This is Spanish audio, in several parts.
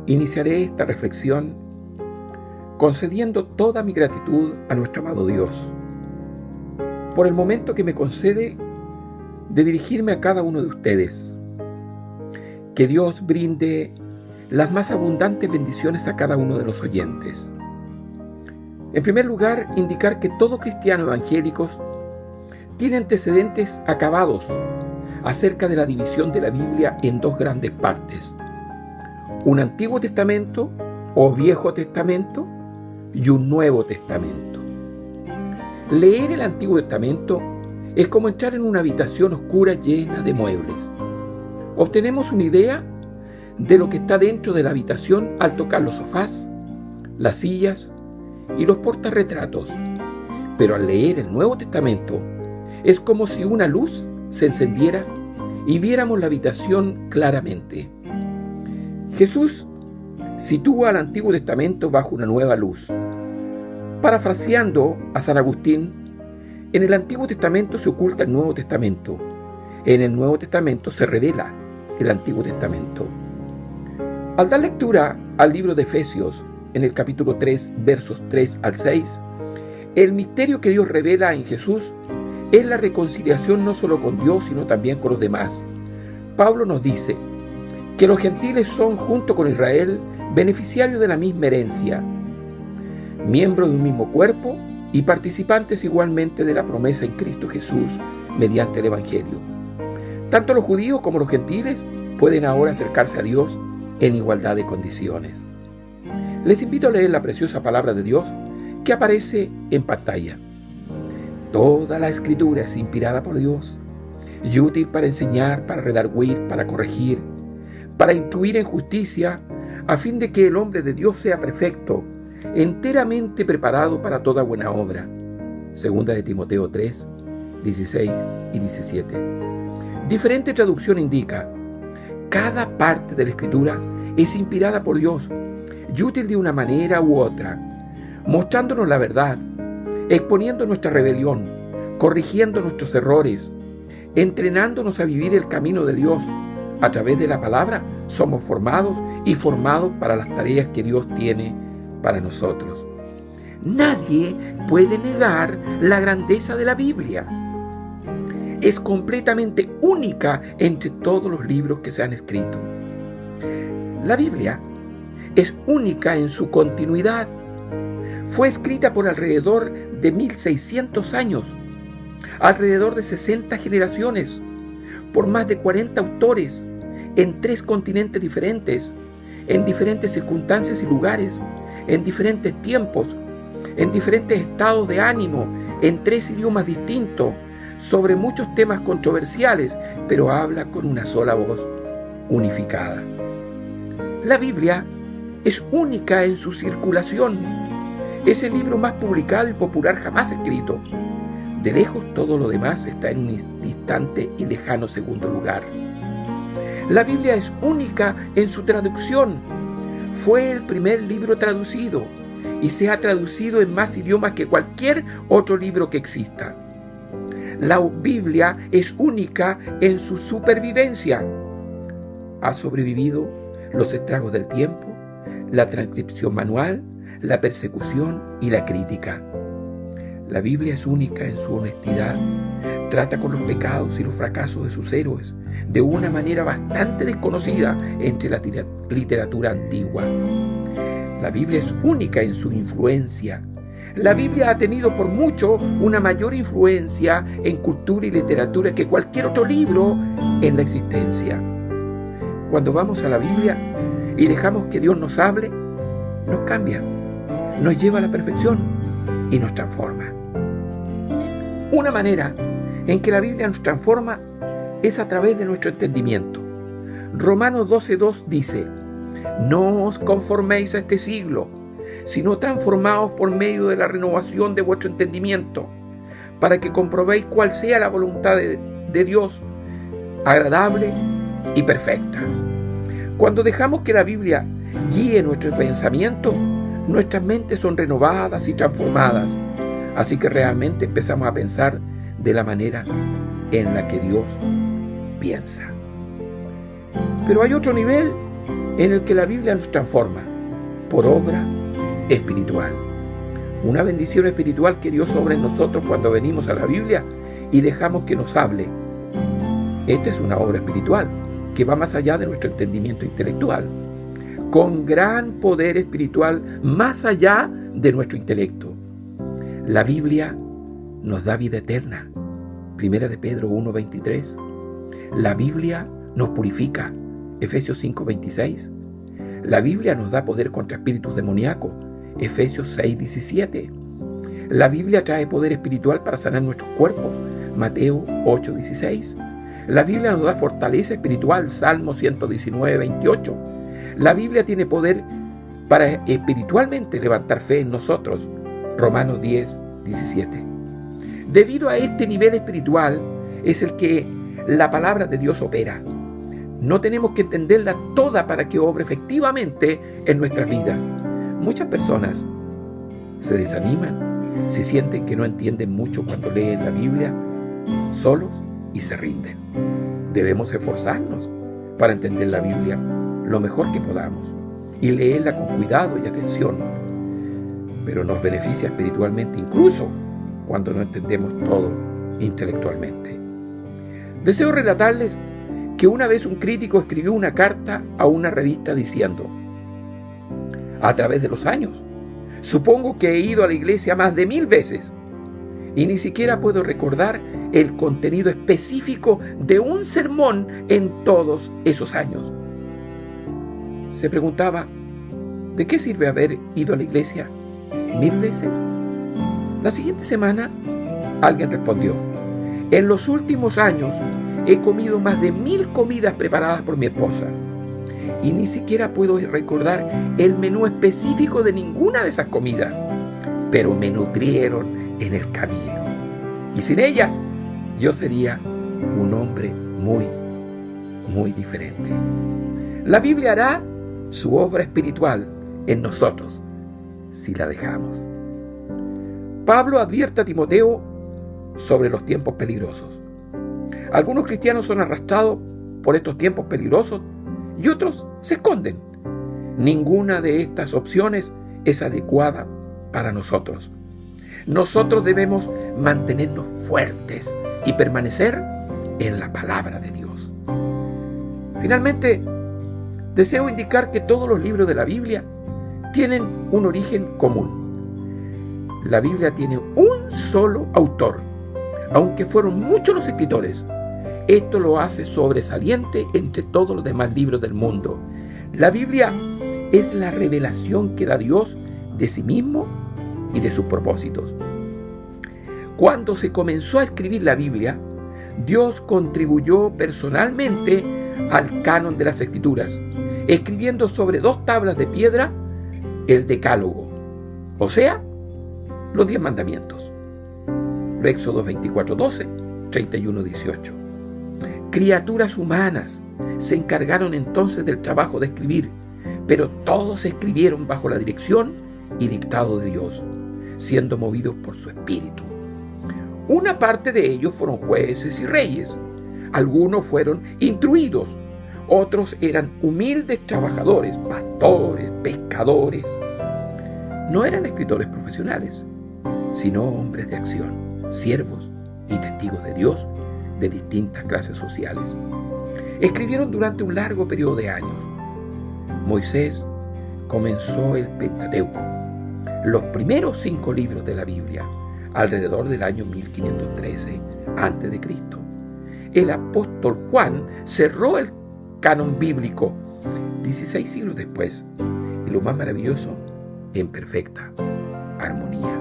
Iniciaré esta reflexión concediendo toda mi gratitud a nuestro amado Dios por el momento que me concede de dirigirme a cada uno de ustedes. Que Dios brinde las más abundantes bendiciones a cada uno de los oyentes. En primer lugar, indicar que todo cristiano evangélico tiene antecedentes acabados acerca de la división de la Biblia en dos grandes partes: un Antiguo Testamento o Viejo Testamento y un Nuevo Testamento. Leer el Antiguo Testamento es como entrar en una habitación oscura llena de muebles. Obtenemos una idea de lo que está dentro de la habitación al tocar los sofás, las sillas y los portarretratos. Pero al leer el Nuevo Testamento es como si una luz se encendiera y viéramos la habitación claramente. Jesús sitúa al Antiguo Testamento bajo una nueva luz. Parafraseando a San Agustín, en el Antiguo Testamento se oculta el Nuevo Testamento. En el Nuevo Testamento se revela el Antiguo Testamento. Al dar lectura al libro de Efesios, en el capítulo 3, versos 3 al 6, el misterio que Dios revela en Jesús es la reconciliación no solo con Dios, sino también con los demás. Pablo nos dice que los gentiles son, junto con Israel, beneficiarios de la misma herencia, miembros de un mismo cuerpo y participantes igualmente de la promesa en Cristo Jesús mediante el Evangelio. Tanto los judíos como los gentiles pueden ahora acercarse a Dios en igualdad de condiciones. Les invito a leer la preciosa palabra de Dios que aparece en pantalla. Toda la Escritura es inspirada por Dios y útil para enseñar, para redarguir, para corregir, para instruir en justicia, a fin de que el hombre de Dios sea perfecto, enteramente preparado para toda buena obra. Segunda de Timoteo 3, 16 y 17. Diferente traducción indica: cada parte de la Escritura es inspirada por Dios y útil de una manera u otra, mostrándonos la verdad, exponiendo nuestra rebelión, corrigiendo nuestros errores, entrenándonos a vivir el camino de Dios. A través de la palabra somos formados y formados para las tareas que Dios tiene para nosotros. Nadie puede negar la grandeza de la Biblia. Es completamente única entre todos los libros que se han escrito. La Biblia es única en su continuidad. Fue escrita por alrededor de 1600 años, alrededor de 60 generaciones, por más de 40 autores, en 3 continentes diferentes, en diferentes circunstancias y lugares, en diferentes tiempos, en diferentes estados de ánimo, en 3 idiomas distintos, sobre muchos temas controversiales, pero habla con una sola voz unificada. La Biblia es única en su circulación. Es el libro más publicado y popular jamás escrito. De lejos todo lo demás está en un distante y lejano segundo lugar. La Biblia es única en su traducción. Fue el primer libro traducido y se ha traducido en más idiomas que cualquier otro libro que exista. La Biblia es única en su supervivencia. Ha sobrevivido los estragos del tiempo, la transcripción manual, la persecución y la crítica. La Biblia es única en su honestidad. Trata con los pecados y los fracasos de sus héroes de una manera bastante desconocida entre la literatura antigua. La Biblia es única en su influencia. La Biblia ha tenido por mucho una mayor influencia en cultura y literatura que cualquier otro libro en la existencia. Cuando vamos a la Biblia y dejamos que Dios nos hable, nos cambia, nos lleva a la perfección y nos transforma. Una manera en que la Biblia nos transforma es a través de nuestro entendimiento. Romanos 12:2 dice: no os conforméis a este siglo, sino transformaos por medio de la renovación de vuestro entendimiento, para que comprobéis cuál sea la voluntad de Dios, agradable y perfecta. Cuando dejamos que la Biblia guíe nuestro pensamiento, nuestras mentes son renovadas y transformadas. Así que realmente empezamos a pensar de la manera en la que Dios piensa. Pero hay otro nivel en el que la Biblia nos transforma por obra espiritual. Una bendición espiritual que Dios obra en nosotros cuando venimos a la Biblia y dejamos que nos hable. Esta es una obra espiritual que va más allá de nuestro entendimiento intelectual, con gran poder espiritual más allá de nuestro intelecto. La Biblia nos da vida eterna. Primera de Pedro 1:23. La Biblia nos purifica. Efesios 5:26. La Biblia nos da poder contra espíritus demoníacos. Efesios 6:17. La Biblia trae poder espiritual para sanar nuestros cuerpos. Mateo 8:16. La Biblia nos da fortaleza espiritual. Salmo 119:28. La Biblia tiene poder para espiritualmente levantar fe en nosotros. Romanos 10:17. Debido a este nivel espiritual es el que la palabra de Dios opera. No tenemos que entenderla toda para que obre efectivamente en nuestras vidas. Muchas personas se desaniman, se sienten que no entienden mucho cuando leen la Biblia solos y se rinden. Debemos esforzarnos para entender la Biblia lo mejor que podamos y leerla con cuidado y atención. Pero nos beneficia espiritualmente incluso cuando no entendemos todo intelectualmente. Deseo relatarles que una vez un crítico escribió una carta a una revista diciendo: a través de los años, supongo que he ido a la iglesia más de 1000 veces y ni siquiera puedo recordar el contenido específico de un sermón en todos esos años. Se preguntaba: ¿de qué sirve haber ido a la iglesia 1000 veces? La siguiente semana, alguien respondió: en los últimos años he comido más de 1000 comidas preparadas por mi esposa y ni siquiera puedo recordar el menú específico de ninguna de esas comidas, pero me nutrieron en el camino. Y sin ellas, yo sería un hombre muy diferente. La Biblia hará su obra espiritual en nosotros si la dejamos. Pablo advierte a Timoteo sobre los tiempos peligrosos. Algunos cristianos son arrastrados por estos tiempos peligrosos y otros se esconden. Ninguna de estas opciones es adecuada para nosotros. Nosotros debemos mantenernos fuertes y permanecer en la palabra de Dios. Finalmente, deseo indicar que todos los libros de la Biblia tienen un origen común. La Biblia tiene un solo autor, aunque fueron muchos los escritores. Esto lo hace sobresaliente entre todos los demás libros del mundo. La Biblia es la revelación que da Dios de sí mismo y de sus propósitos. Cuando se comenzó a escribir la Biblia, Dios contribuyó personalmente al canon de las Escrituras, escribiendo sobre 2 tablas de piedra el Decálogo, o sea, los 10 mandamientos. Éxodo 24:12, 31:18. Criaturas humanas se encargaron entonces del trabajo de escribir, pero todos escribieron bajo la dirección y dictado de Dios, siendo movidos por su espíritu. Una parte de ellos fueron jueces y reyes, algunos fueron instruidos, otros eran humildes trabajadores, pastores, pescadores. No eran escritores profesionales, sino hombres de acción, siervos y testigos de Dios de distintas clases sociales. Escribieron durante un largo periodo de años. Moisés comenzó el Pentateuco, los primeros 5 libros de la Biblia, alrededor del año 1513 a.C. El apóstol Juan cerró el canon bíblico 16 siglos después, y lo más maravilloso, en perfecta armonía.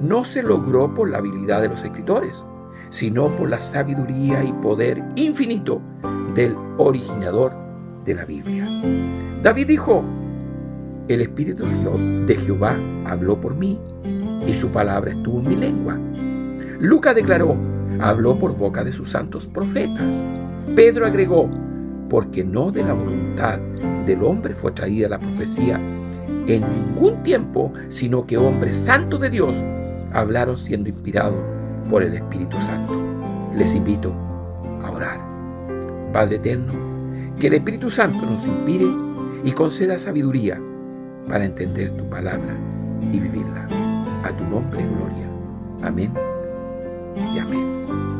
No se logró por la habilidad de los escritores, sino por la sabiduría y poder infinito del originador de la Biblia. David dijo: el Espíritu de Jehová habló por mí, y su palabra estuvo en mi lengua. Lucas declaró: habló por boca de sus santos profetas. Pedro agregó: porque no de la voluntad del hombre fue traída la profecía en ningún tiempo, sino que hombres santos de Dios hablaron siendo inspirados por el Espíritu Santo. Les invito a orar. Padre eterno, Que el Espíritu Santo nos inspire y conceda sabiduría para entender tu palabra y vivirla. A tu nombre, gloria. Amén y amén.